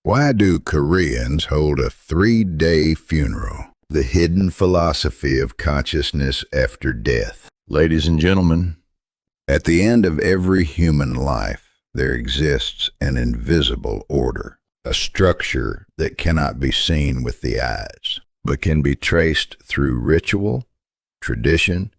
Why do Koreans hold a 3-day funeral? The hidden philosophy of consciousness after death. Ladies and gentlemen, at the end of every human life, there exists an invisible order, a structure that cannot be seen with the eyes, but can be traced through ritual, tradition,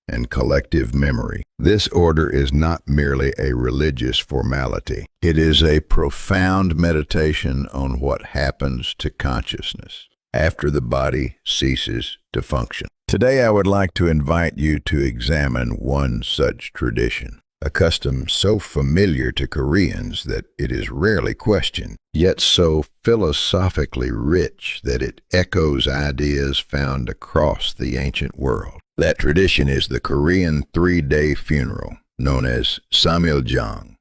and collective memory. This order is not merely a religious formality. It is a profound meditation on what happens to consciousness after the body ceases to function. Today I would like to invite you to examine one such tradition, a custom so familiar to Koreans that it is rarely questioned, yet so philosophically rich that it echoes ideas found across the ancient world. That tradition is the Korean 3-day funeral, known as Sam-il-jang.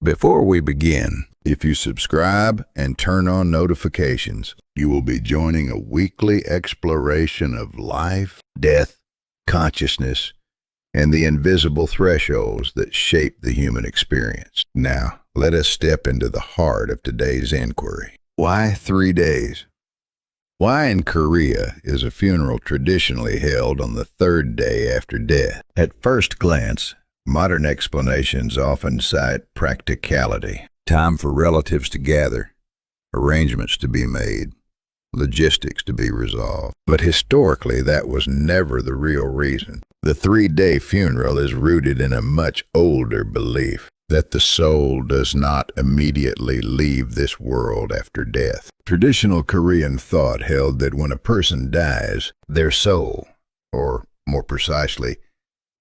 Before we begin, if you subscribe and turn on notifications, you will be joining a weekly exploration of life, death, consciousness, and the invisible thresholds that shape the human experience. Now, let us step into the heart of today's inquiry. Why 3 days? Why in Korea is a funeral traditionally held on the 3rd day after death? At first glance, modern explanations often cite practicality, time for relatives to gather, arrangements to be made, logistics to be resolved. But historically, that was never the real reason. The 3-day funeral is rooted in a much older belief that the soul does not immediately leave this world after death. Traditional Korean thought held that when a person dies, their soul, or more precisely,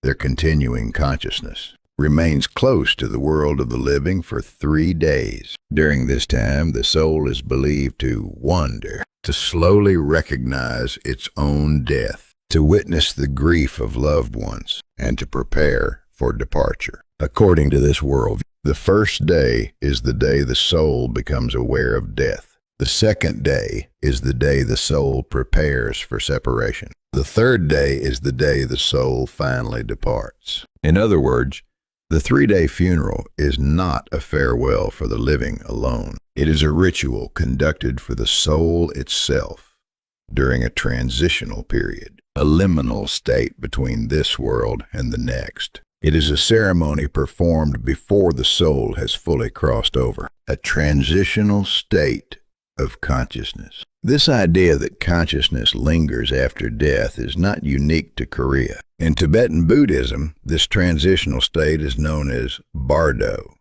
their continuing consciousness, remains close to the world of the living for 3 days. During this time, the soul is believed to wander, to slowly recognize its own death, to witness the grief of loved ones, and to prepare for departure. According to this worldview, the 1st day is the day the soul becomes aware of death. The 2nd day is the day the soul prepares for separation. The 3rd day is the day the soul finally departs. In other words, the 3-day funeral is not a farewell for the living alone. It is a ritual conducted for the soul itself during a transitional period, a liminal state between this world and the next. It is a ceremony performed before the soul has fully crossed over, a transitional state of consciousness. This idea that consciousness lingers after death is not unique to Korea. In Tibetan Buddhism, this transitional state is known as bardo,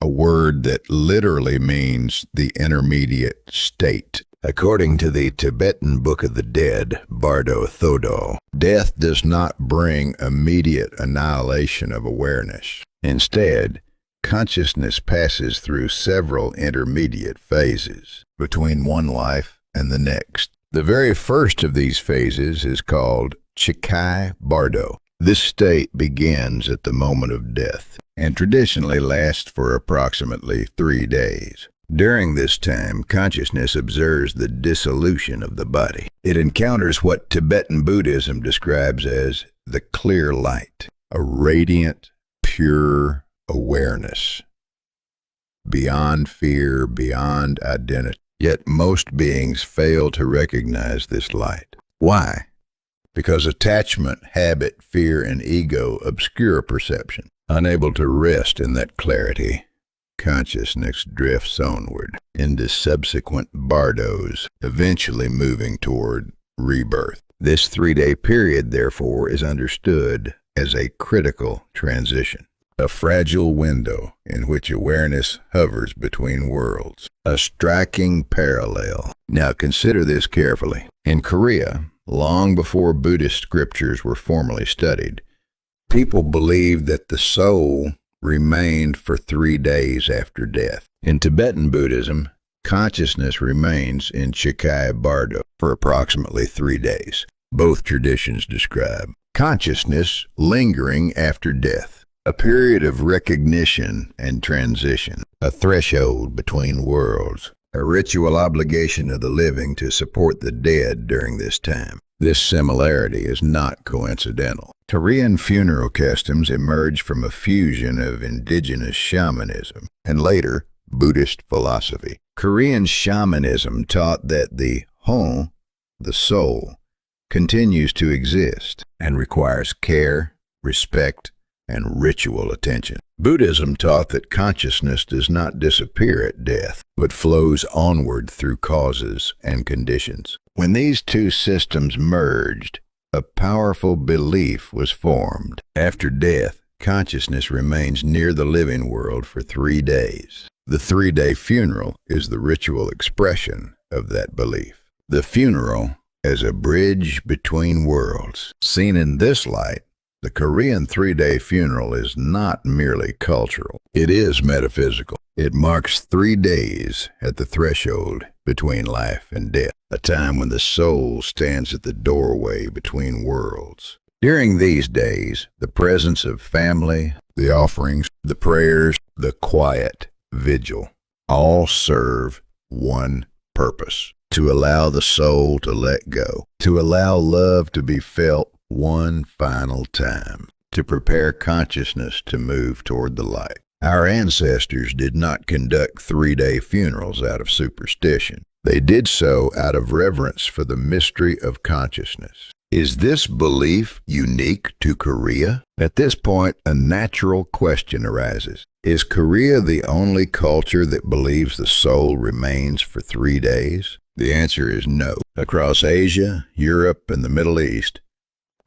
a word that literally means the intermediate state. According to the Tibetan Book of the Dead, Bardo Thodo, death does not bring immediate annihilation of awareness. Instead, consciousness passes through several intermediate phases between one life and the next. The very first of these phases is called Chikai Bardo. This state begins at the moment of death and traditionally lasts for approximately 3 days. During this time, consciousness observes the dissolution of the body. It encounters what Tibetan Buddhism describes as the clear light, a radiant, pure awareness, beyond fear, beyond identity. Yet most beings fail to recognize this light. Why? Because attachment, habit, fear, and ego obscure perception. Unable to rest in that clarity, consciousness drifts onward into subsequent bardos, eventually moving toward rebirth. This 3-day period, therefore, is understood as a critical transition, a fragile window in which awareness hovers between worlds, a striking parallel. Now consider this carefully. In Korea, long before Buddhist scriptures were formally studied, people believed that the soul remained for 3 days after death. In Tibetan Buddhism, consciousness remains in Chikai Bardo for approximately 3 days. Both traditions describe consciousness lingering after death, a period of recognition and transition, a threshold between worlds, a ritual obligation of the living to support the dead during this time. This similarity is not coincidental. Korean funeral customs emerged from a fusion of indigenous shamanism and later Buddhist philosophy. Korean shamanism taught that the hon, the soul, continues to exist and requires care, respect, and ritual attention. Buddhism taught that consciousness does not disappear at death, but flows onward through causes and conditions. When these two systems merged, a powerful belief was formed. After death, consciousness remains near the living world for 3 days. The 3-day funeral is the ritual expression of that belief. The funeral as a bridge between worlds. Seen in this light, the Korean 3-day funeral is not merely cultural. It is metaphysical. It marks 3 days at the threshold between life and death, a time when the soul stands at the doorway between worlds. During these days, the presence of family, the offerings, the prayers, the quiet vigil, all serve one purpose: to allow the soul to let go, to allow love to be felt one final time, to prepare consciousness to move toward the light. Our ancestors did not conduct 3-day funerals out of superstition. They did so out of reverence for the mystery of consciousness. Is this belief unique to Korea? At this point, a natural question arises. Is Korea the only culture that believes the soul remains for 3 days? The answer is no. Across Asia, Europe, and the Middle East,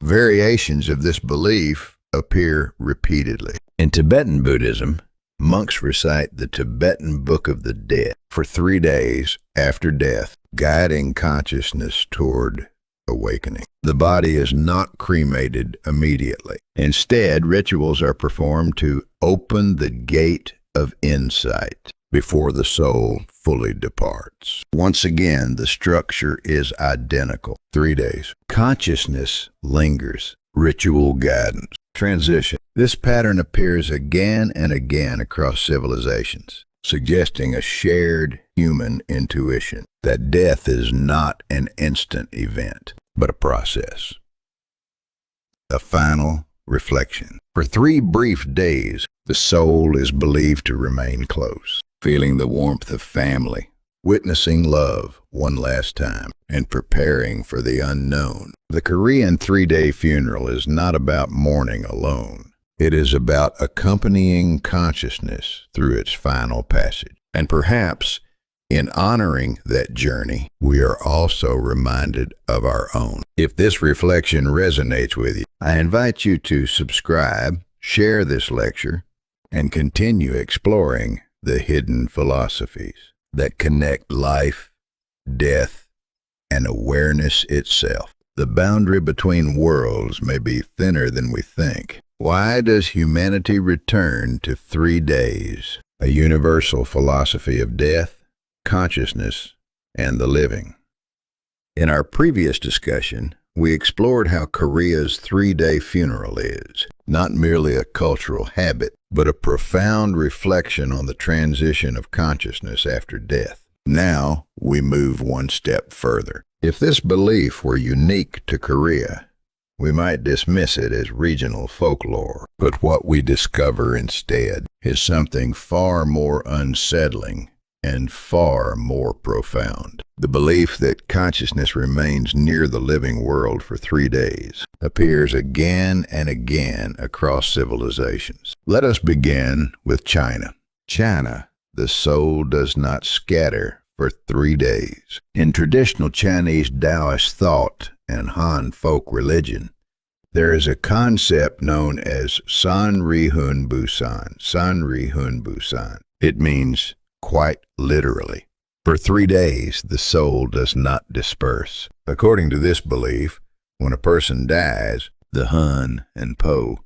variations of this belief appear repeatedly. In Tibetan Buddhism, monks recite the Tibetan Book of the Dead for 3 days after death, guiding consciousness toward awakening. The body is not cremated immediately. Instead, rituals are performed to open the gate of insight before the soul fully departs. Once again, the structure is identical. 3 days. Consciousness lingers. Ritual guidance. Transition. This pattern appears again and again across civilizations, suggesting a shared human intuition that death is not an instant event, but a process. A final reflection. For 3 brief days, the soul is believed to remain close, feeling the warmth of family, witnessing love one last time, and preparing for the unknown. The Korean 3-day funeral is not about mourning alone. It is about accompanying consciousness through its final passage. And perhaps, in honoring that journey, we are also reminded of our own. If this reflection resonates with you, I invite you to subscribe, share this lecture, and continue exploring the hidden philosophies that connect life, death, and awareness itself. The boundary between worlds may be thinner than we think. Why does humanity return to 3 days? A universal philosophy of death, consciousness, and the living. In our previous discussion, we explored how Korea's 3-day funeral is not merely a cultural habit, but a profound reflection on the transition of consciousness after death. Now, we move one step further. If this belief were unique to Korea, we might dismiss it as regional folklore. But what we discover instead is something far more unsettling and far more profound. The belief that consciousness remains near the living world for 3 days appears again and again across civilizations. Let us begin with China. China, the soul does not scatter for 3 days. In traditional Chinese Taoist thought and Han folk religion, there is a concept known as San Ri Hun Busan. San Ri Hun Busan. It means quite literally, for 3 days the soul does not disperse. According to this belief, when a person dies, the Hun and Po,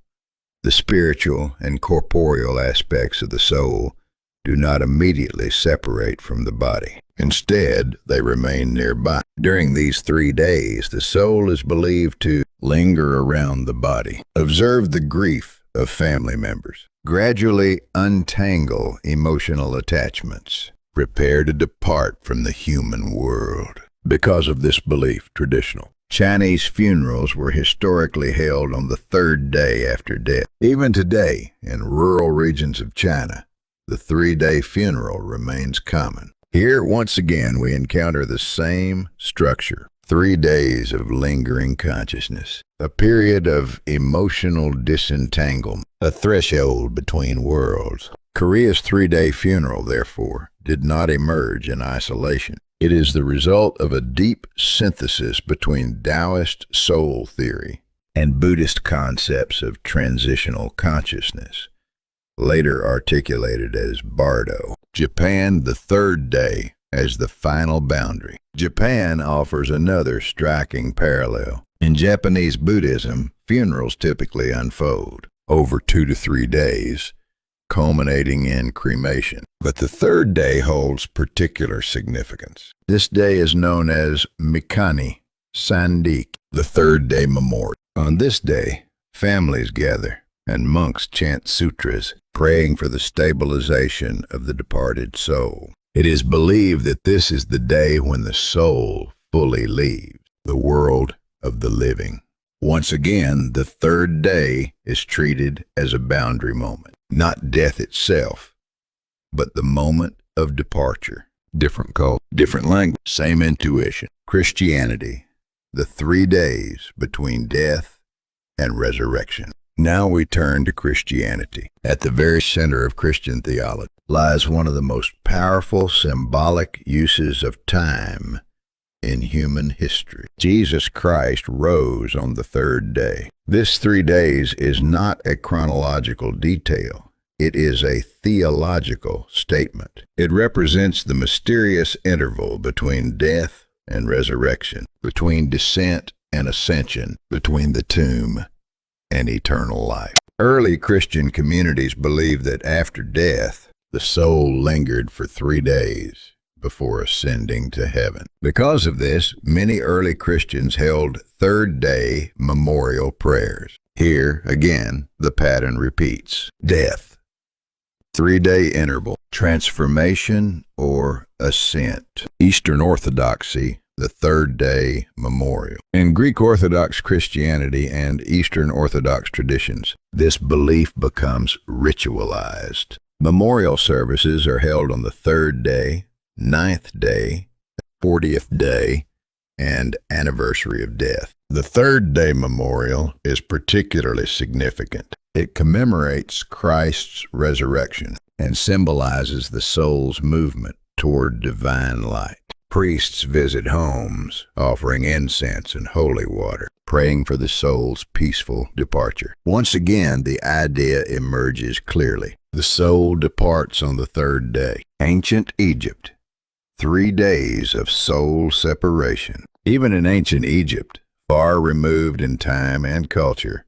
the spiritual and corporeal aspects of the soul, do not immediately separate from the body. Instead, they remain nearby. During these 3 days, the soul is believed to linger around the body, observe the grief of family members, gradually untangle emotional attachments, prepare to depart from the human world. Because of this belief, traditional Chinese funerals were historically held on the 3rd day after death. Even today, in rural regions of China, the 3-day funeral remains common. Here, once again, we encounter the same structure. 3 days of lingering consciousness, a period of emotional disentanglement, a threshold between worlds. Korea's 3-day funeral, therefore, did not emerge in isolation. It is the result of a deep synthesis between Taoist soul theory and Buddhist concepts of transitional consciousness, later articulated as Bardo. Japan, the 3rd day, as the final boundary. Japan offers another striking parallel. In Japanese Buddhism, funerals typically unfold over 2 to 3 days, culminating in cremation. But the 3rd day holds particular significance. This day is known as Mikani Sandik, the 3rd day memorial. On this day, families gather and monks chant sutras, praying for the stabilization of the departed soul. It is believed that this is the day when the soul fully leaves the world of the living. Once again, the 3rd day is treated as a boundary moment, not death itself, but the moment of departure. Different culture, different language, same intuition. Christianity, the 3 days between death and resurrection. Now we turn to Christianity. At the very center of Christian theology lies one of the most powerful symbolic uses of time in human history. Jesus Christ rose on the 3rd day. This 3 days is not a chronological detail. It is a theological statement. It represents the mysterious interval between death and resurrection, between descent and ascension, between the tomb and eternal life. Early Christian communities believed that after death, the soul lingered for 3 days before ascending to heaven. Because of this, many early Christians held 3rd day memorial prayers. Here, again, the pattern repeats. Death, 3-day interval, transformation or ascent. Eastern Orthodoxy, the 3rd day memorial. In Greek Orthodox Christianity and Eastern Orthodox traditions, this belief becomes ritualized. Memorial services are held on the 3rd day, 9th day, 40th day, and anniversary of death. The 3rd day memorial is particularly significant. It commemorates Christ's resurrection and symbolizes the soul's movement toward divine light. Priests visit homes, offering incense and holy water, praying for the soul's peaceful departure. Once again, the idea emerges clearly. The soul departs on the 3rd day. Ancient Egypt, 3 days of soul separation. Even in ancient Egypt, far removed in time and culture,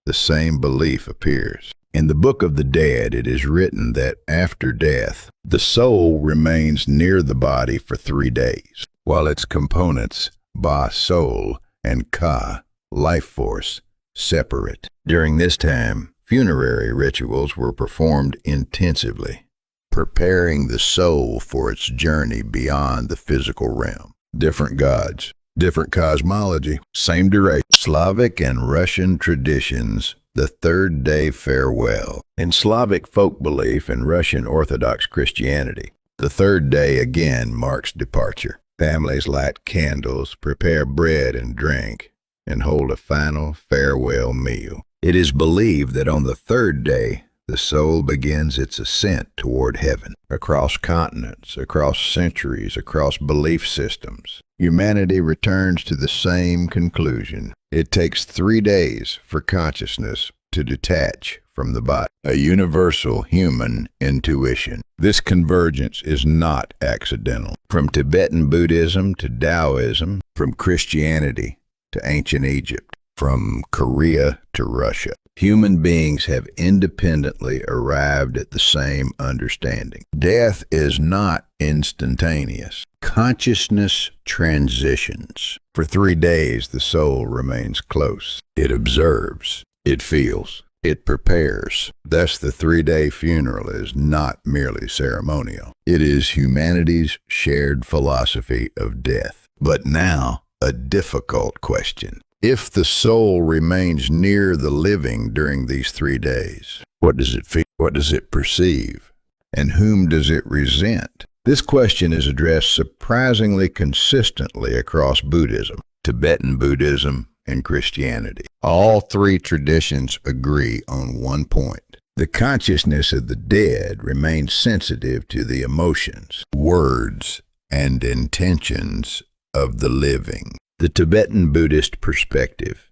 the same belief appears. In the Book of the Dead, it is written that after death, the soul remains near the body for 3 days, while its components, ba, soul, and ka, life force, separate. During this time, funerary rituals were performed intensively, preparing the soul for its journey beyond the physical realm. Different gods, different cosmology, same duration. Slavic and Russian traditions, the 3rd day farewell. In Slavic folk belief and Russian Orthodox Christianity, the 3rd day again marks departure. Families light candles, prepare bread and drink, and hold a final farewell meal. It is believed that on the 3rd day, the soul begins its ascent toward heaven. Across continents, across centuries, across belief systems, humanity returns to the same conclusion. It takes 3 days for consciousness to detach from the body, a universal human intuition. This convergence is not accidental. From Tibetan Buddhism to Taoism, from Christianity to ancient Egypt, from Korea to Russia, human beings have independently arrived at the same understanding. Death is not instantaneous. Consciousness transitions. For 3 days, the soul remains close. It observes. It feels. It prepares. Thus, the 3-day funeral is not merely ceremonial. It is humanity's shared philosophy of death. But now, a difficult question. If the soul remains near the living during these 3 days, what does it feel? What does it perceive? And whom does it resent? This question is addressed surprisingly consistently across Buddhism, Tibetan Buddhism, and Christianity. All three traditions agree on one point. The consciousness of the dead remains sensitive to the emotions, words, and intentions of the living. The Tibetan Buddhist perspective.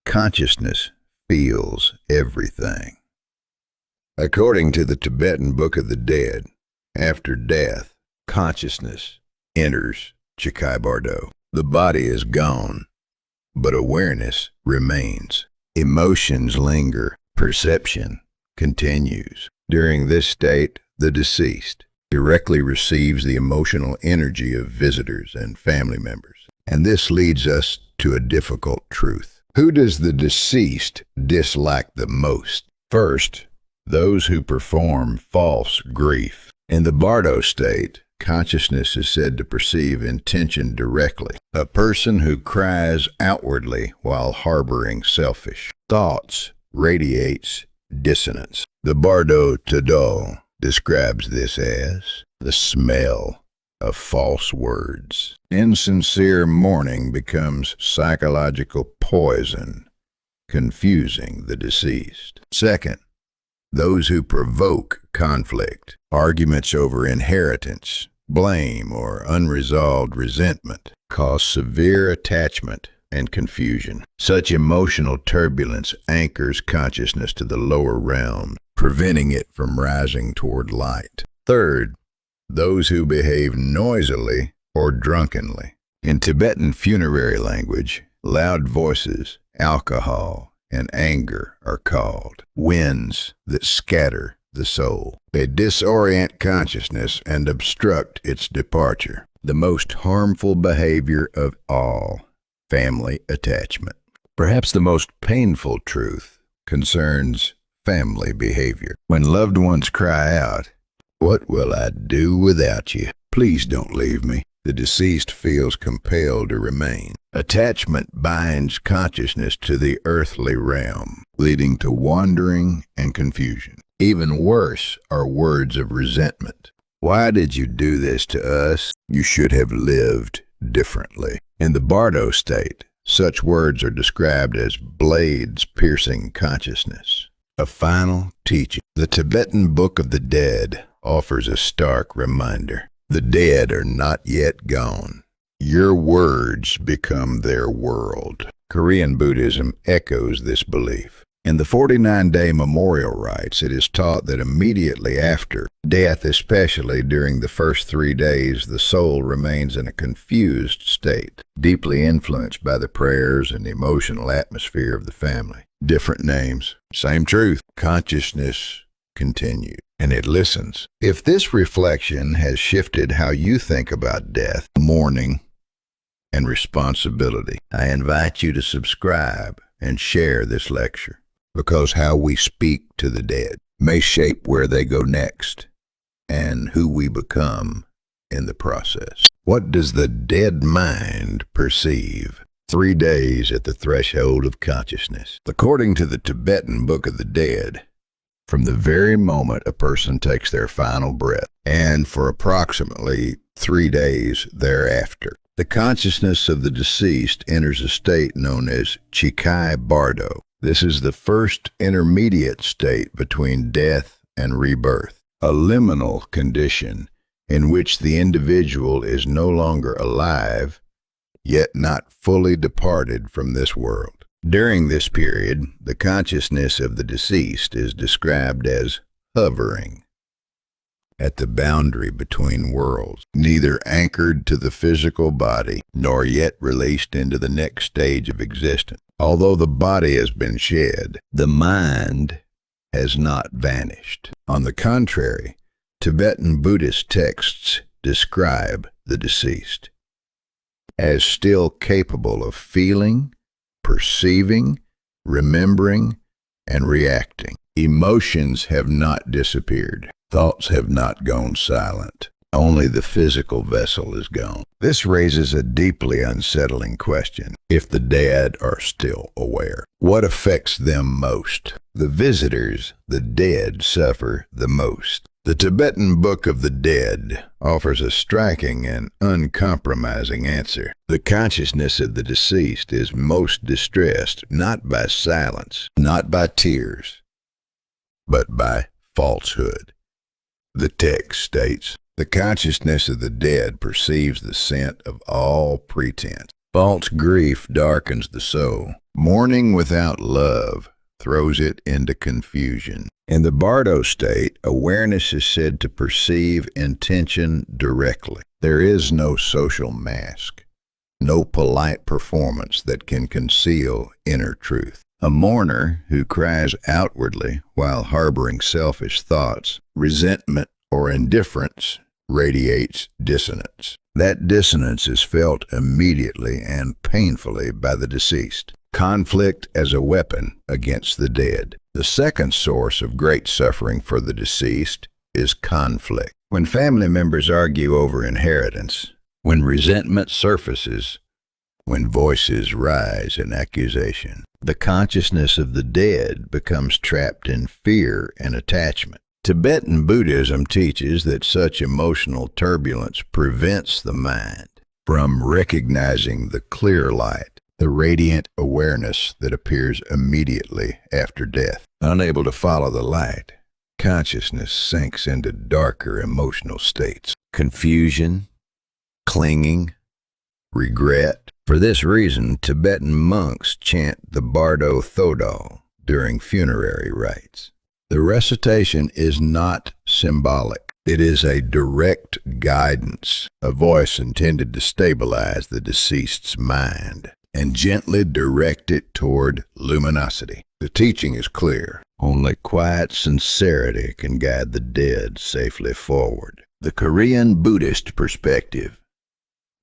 Consciousness feels everything. According to the Tibetan Book of the Dead, after death, consciousness enters Chikai Bardo. The body is gone, but awareness remains. Emotions linger. Perception continues. During this state, the deceased directly receives the emotional energy of visitors and family members. And this leads us to a difficult truth. Who does the deceased dislike the most? First, those who perform false grief. In the Bardo state, consciousness is said to perceive intention directly. A person who cries outwardly while harboring selfish thoughts radiates dissonance. The Bardo Tadal describes this as the smell of false words. Insincere mourning becomes psychological poison, confusing the deceased. Second, those who provoke conflict, arguments over inheritance, blame, or unresolved resentment, cause severe attachment and confusion. Such emotional turbulence anchors consciousness to the lower realm, preventing it from rising toward light. Third, those who behave noisily or drunkenly. In Tibetan funerary language, loud voices, alcohol, and anger are called winds that scatter the soul. They disorient consciousness and obstruct its departure. The most harmful behavior of all, family attachment. Perhaps the most painful truth concerns family behavior. When loved ones cry out, "What will I do without you? Please don't leave me," the deceased feels compelled to remain. Attachment binds consciousness to the earthly realm, leading to wandering and confusion. Even worse are words of resentment. "Why did you do this to us? You should have lived differently." In the Bardo state, such words are described as blades piercing consciousness. A final teaching. The Tibetan Book of the Dead offers a stark reminder. The dead are not yet gone. Your words become their world. Korean Buddhism echoes this belief. In the 49-day memorial rites, it is taught that immediately after death, especially during the first 3 days, the soul remains in a confused state, deeply influenced by the prayers and emotional atmosphere of the family. Different names, same truth. Consciousness continues, and it listens. If this reflection has shifted how you think about death, mourning, and responsibility, I invite you to subscribe and share this lecture, because how we speak to the dead may shape where they go next and who we become in the process. What does the dead mind perceive? 3 days at the threshold of consciousness. According to the Tibetan Book of the Dead, from the very moment a person takes their final breath, and for approximately 3 days thereafter, the consciousness of the deceased enters a state known as Chikai Bardo. This is the first intermediate state between death and rebirth, a liminal condition in which the individual is no longer alive, yet not fully departed from this world. During this period, the consciousness of the deceased is described as hovering at the boundary between worlds, neither anchored to the physical body, nor yet released into the next stage of existence. Although the body has been shed, the mind has not vanished. On the contrary, Tibetan Buddhist texts describe the deceased as still capable of feeling, perceiving, remembering, and reacting. Emotions have not disappeared. Thoughts have not gone silent. Only the physical vessel is gone. This raises a deeply unsettling question. If the dead are still aware, what affects them most? The visitors, the dead, suffer the most. The Tibetan Book of the Dead offers a striking and uncompromising answer. The consciousness of the deceased is most distressed not by silence, not by tears, but by falsehood. The text states, "The consciousness of the dead perceives the scent of all pretense. False grief darkens the soul. Mourning without love throws it into confusion." In the Bardo state, awareness is said to perceive intention directly. There is no social mask, no polite performance that can conceal inner truth. A mourner who cries outwardly while harboring selfish thoughts, resentment, or indifference radiates dissonance. That dissonance is felt immediately and painfully by the deceased. Conflict as a weapon against the dead. The second source of great suffering for the deceased is conflict. When family members argue over inheritance, when resentment surfaces, when voices rise in accusation, the consciousness of the dead becomes trapped in fear and attachment. Tibetan Buddhism teaches that such emotional turbulence prevents the mind from recognizing the clear light, the radiant awareness that appears immediately after death. Unable to follow the light, consciousness sinks into darker emotional states. Confusion, clinging, regret. For this reason, Tibetan monks chant the Bardo Thodol during funerary rites. The recitation is not symbolic. It is a direct guidance, a voice intended to stabilize the deceased's mind and gently direct it toward luminosity. The teaching is clear. Only quiet sincerity can guide the dead safely forward. The Korean Buddhist perspective.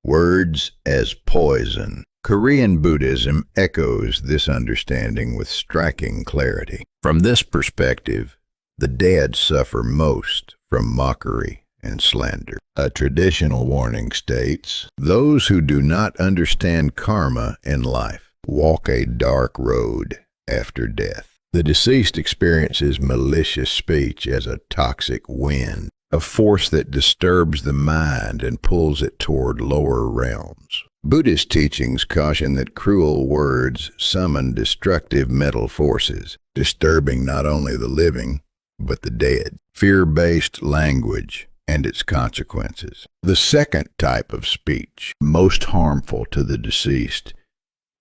Words as poison. Korean Buddhism echoes this understanding with striking clarity. From this perspective, the dead suffer most from mockery and slander. A traditional warning states, "Those who do not understand karma in life walk a dark road after death." The deceased experiences malicious speech as a toxic wind, a force that disturbs the mind and pulls it toward lower realms. Buddhist teachings caution that cruel words summon destructive mental forces, disturbing not only the living, but the dead. Fear-based language and its consequences. The second type of speech, most harmful to the deceased,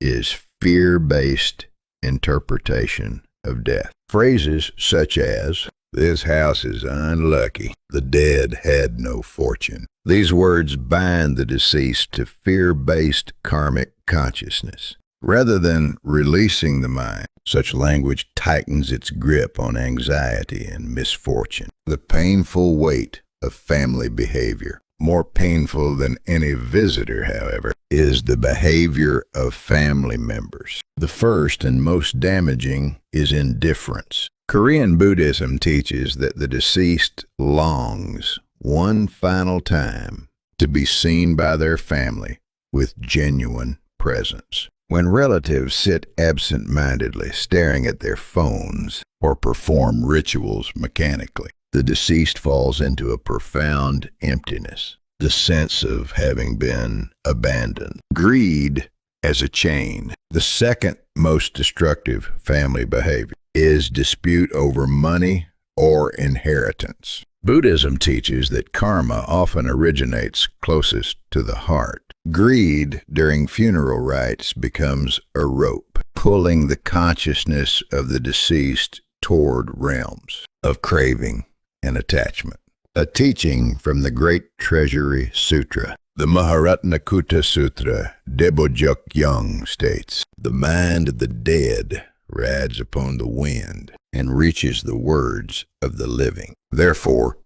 is fear-based interpretation of death. Phrases such as, "This house is unlucky. The dead had no fortune." These words bind the deceased to fear-based karmic consciousness. Rather than releasing the mind, such language tightens its grip on anxiety and misfortune. The painful weight of family behavior. More painful than any visitor, however, is the behavior of family members. The first and most damaging is indifference. Korean Buddhism teaches that the deceased longs one final time to be seen by their family with genuine presence. When relatives sit absent-mindedly staring at their phones or perform rituals mechanically, the deceased falls into a profound emptiness, the sense of having been abandoned. Greed as a chain. The second most destructive family behavior is dispute over money or inheritance. Buddhism teaches that karma often originates closest to the heart. Greed during funeral rites becomes a rope, pulling the consciousness of the deceased toward realms of craving and attachment. A teaching from the Great Treasury Sutra. The Maharatnakuta Sutra, DOUK1 states, "The mind of the dead rides upon the wind and reaches the words of the living. Therefore,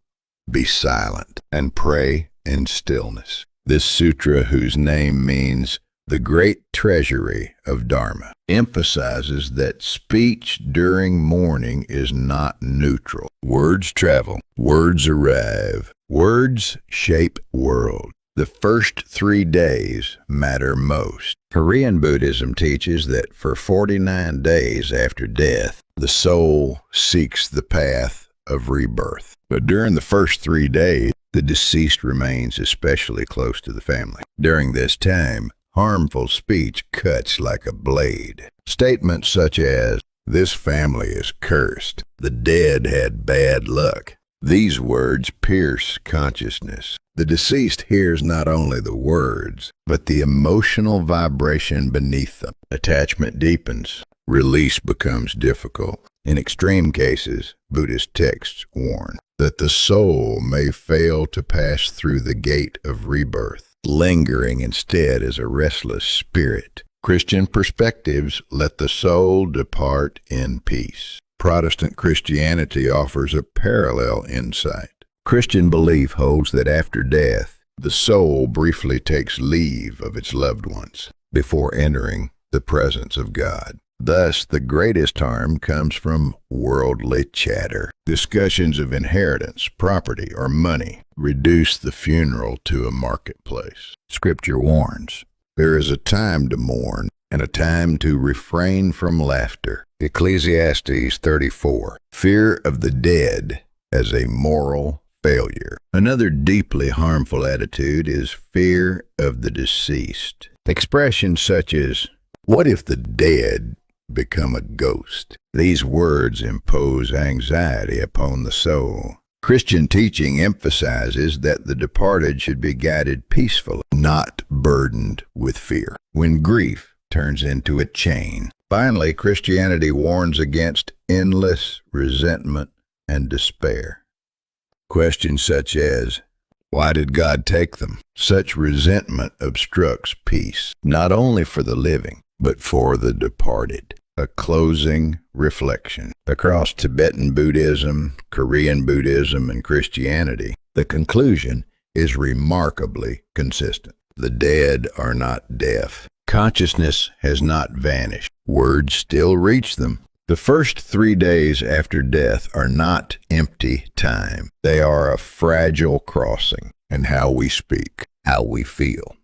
be silent and pray in stillness." This sutra, whose name means the great treasury of Dharma, emphasizes that speech during mourning is not neutral. Words travel, words arrive, words shape world. The first 3 days matter most. Korean Buddhism teaches that for 49 days after death, the soul seeks the path of rebirth. But during the first 3 days, the deceased remains especially close to the family. During this time, harmful speech cuts like a blade. Statements such as, "This family is cursed," "The dead had bad luck." These words pierce consciousness. The deceased hears not only the words, but the emotional vibration beneath them. Attachment deepens. Release becomes difficult. In extreme cases, Buddhist texts warn that the soul may fail to pass through the gate of rebirth, lingering instead as a restless spirit. Christian perspectives let the soul depart in peace. Protestant Christianity offers a parallel insight. Christian belief holds that after death, the soul briefly takes leave of its loved ones before entering the presence of God. Thus, the greatest harm comes from worldly chatter. Discussions of inheritance, property, or money reduce the funeral to a marketplace. Scripture warns, there is a time to mourn and a time to refrain from laughter. Ecclesiastes 34. Fear of the dead as a moral failure. Another deeply harmful attitude is fear of the deceased. Expressions such as, "What if the dead become a ghost?" These words impose anxiety upon the soul. Christian teaching emphasizes that the departed should be guided peacefully, not burdened with fear, when grief turns into a chain. Finally, Christianity warns against endless resentment and despair. Questions such as, why did God take them? Such resentment obstructs peace, not only for the living, but for the departed. A closing reflection. Across Tibetan Buddhism, Korean Buddhism, and Christianity, the conclusion is remarkably consistent. The dead are not deaf. Consciousness has not vanished. Words still reach them. The first 3 days after death are not empty time. They are a fragile crossing, and how we speak, how we feel,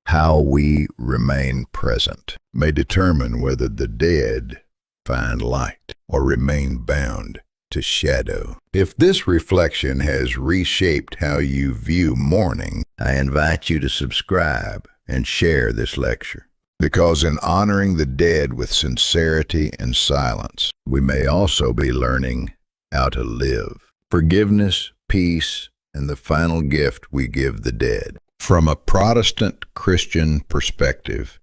how we remain present may determine whether the dead find light or remain bound to shadow. If this reflection has reshaped how you view mourning, I invite you to subscribe and share this lecture. Because in honoring the dead with sincerity and silence, we may also be learning how to live. Forgiveness, peace, and the final gift we give the dead. From a Protestant Christian perspective,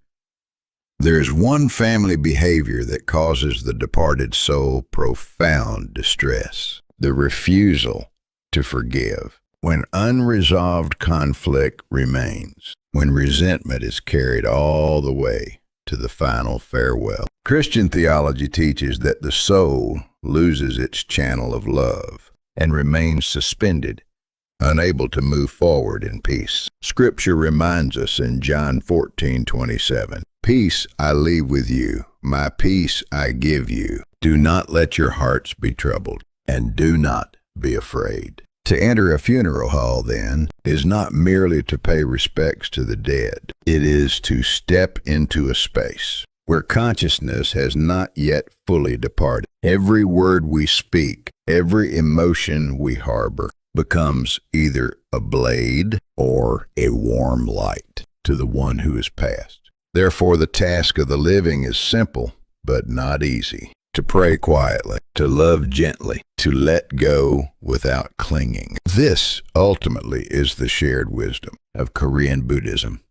there is one family behavior that causes the departed soul profound distress: the refusal to forgive. When unresolved conflict remains, when resentment is carried all the way to the final farewell. Christian theology teaches that the soul loses its channel of love and remains suspended, unable to move forward in peace. Scripture reminds us in John 14:27, "Peace I leave with you, my peace I give you. Do not let your hearts be troubled, and do not be afraid." To enter a funeral hall, then, is not merely to pay respects to the dead. It is to step into a space where consciousness has not yet fully departed. Every word we speak, every emotion we harbor, becomes either a blade or a warm light to the one who is passed. Therefore, the task of the living is simple, but not easy. To pray quietly, to love gently, to let go without clinging. This, ultimately, is the shared wisdom of Korean Buddhism,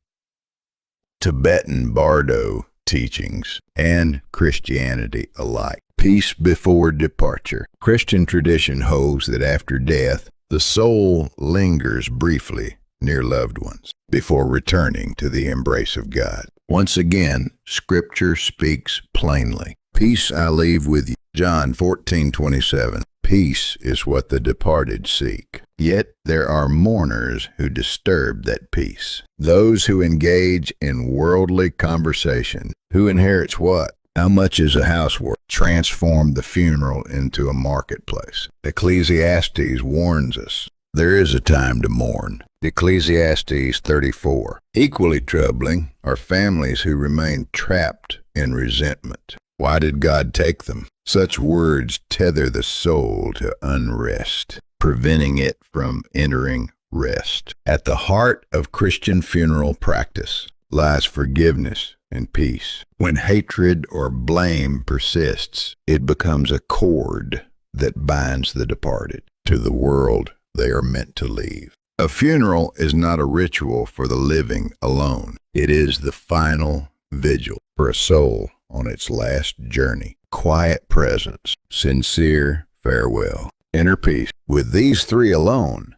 Tibetan Bardo teachings, and Christianity alike. Peace before departure. Christian tradition holds that after death, the soul lingers briefly near loved ones before returning to the embrace of God. Once again, Scripture speaks plainly. Peace I leave with you. John 14:27. Peace is what the departed seek. Yet there are mourners who disturb that peace. Those who engage in worldly conversation. Who inherits what? How much is a house worth? Transform the funeral into a marketplace. Ecclesiastes warns us. There is a time to mourn. Ecclesiastes 34. Equally troubling are families who remain trapped in resentment. Why did God take them? Such words tether the soul to unrest. preventing it from entering rest. At the heart of Christian funeral practice lies forgiveness and peace. When hatred or blame persists, it becomes a cord that binds the departed to the world they are meant to leave. A funeral is not a ritual for the living alone. It is the final vigil for a soul on its last journey. Quiet presence, sincere farewell, inner peace. With these three alone,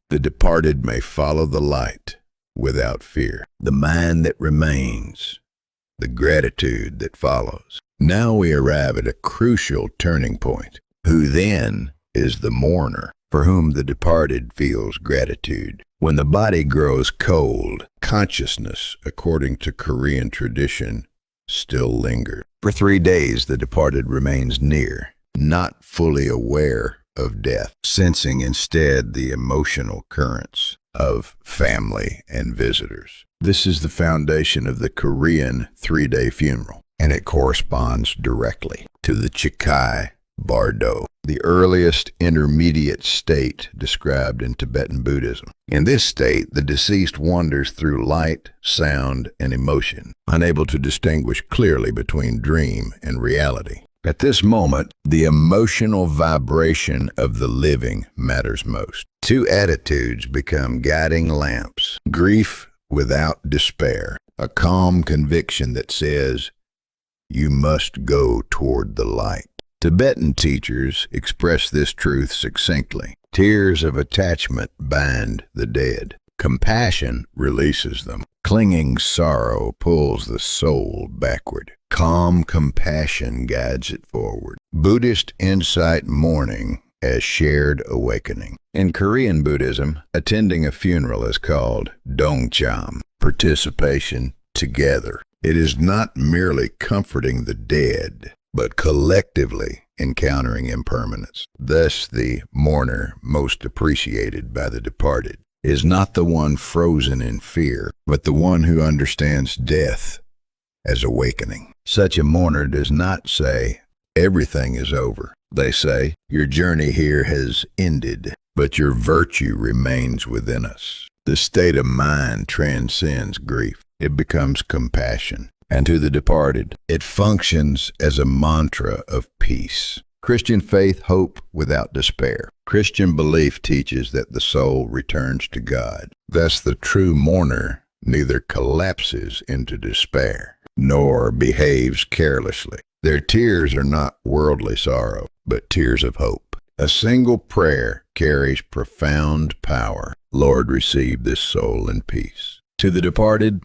the departed may follow the light without fear. The mind that remains, the gratitude that follows. Now we arrive at a crucial turning point. Who then is the mourner for whom the departed feels gratitude? When the body grows cold, consciousness, according to Korean tradition, still lingers. For 3 days, the departed remains near, not fully aware of death, sensing instead the emotional currents of family and visitors. This is the foundation of the Korean 3-day funeral, and it corresponds directly to the Chikai Bardo, the earliest intermediate state described in Tibetan Buddhism. In this state, the deceased wanders through light, sound, and emotion, unable to distinguish clearly between dream and reality. At this moment, the emotional vibration of the living matters most. 2 attitudes become guiding lamps: grief without despair, a calm conviction that says, you must go toward the light. Tibetan teachers express this truth succinctly. Tears of attachment bind the dead. Compassion releases them. Clinging sorrow pulls the soul backward. Calm compassion guides it forward. Buddhist insight mourning as shared awakening. In Korean Buddhism, attending a funeral is called DOUK1, participation together. It is not merely comforting the dead, but collectively encountering impermanence. Thus, the mourner most appreciated by the departed is not the one frozen in fear, but the one who understands death as awakening. Such a mourner does not say, everything is over. They say, your journey here has ended, but your virtue remains within us. The state of mind transcends grief. It becomes compassion. And to the departed, it functions as a mantra of peace. Christian faith, hope without despair. Christian belief teaches that the soul returns to God. Thus, the true mourner neither collapses into despair nor behaves carelessly. Their tears are not worldly sorrow, but tears of hope. A single prayer carries profound power. Lord, receive this soul in peace. To the departed,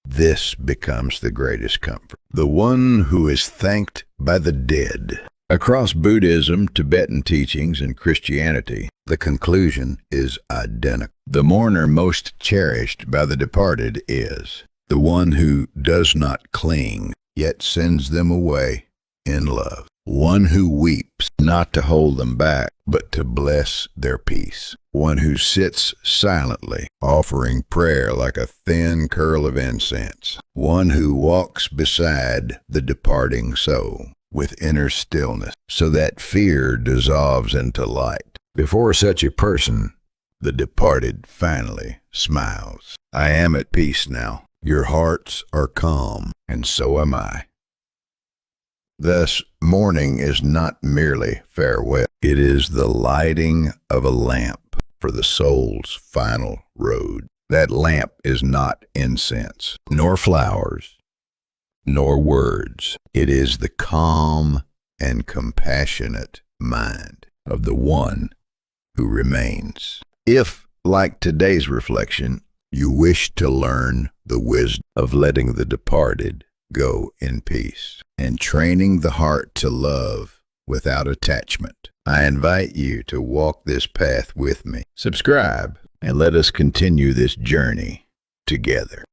this becomes the greatest comfort. The one who is thanked by the dead. Across Buddhism, Tibetan teachings, and Christianity, the conclusion is identical. The mourner most cherished by the departed is the one who does not cling, yet sends them away in love. One who weeps, not to hold them back, but to bless their peace. One who sits silently, offering prayer like a thin curl of incense. One who walks beside the departing soul with inner stillness, so that fear dissolves into light. Before such a person, the departed finally smiles. I am at peace now. Your hearts are calm, and so am I. Thus, mourning is not merely farewell. It is the lighting of a lamp for the soul's final road. That lamp is not incense, nor flowers, nor words. It is the calm and compassionate mind of the one who remains. If, like today's reflection, you wish to learn the wisdom of letting the departed go in peace and training the heart to love without attachment, I invite you to walk this path with me. Subscribe and let us continue this journey together.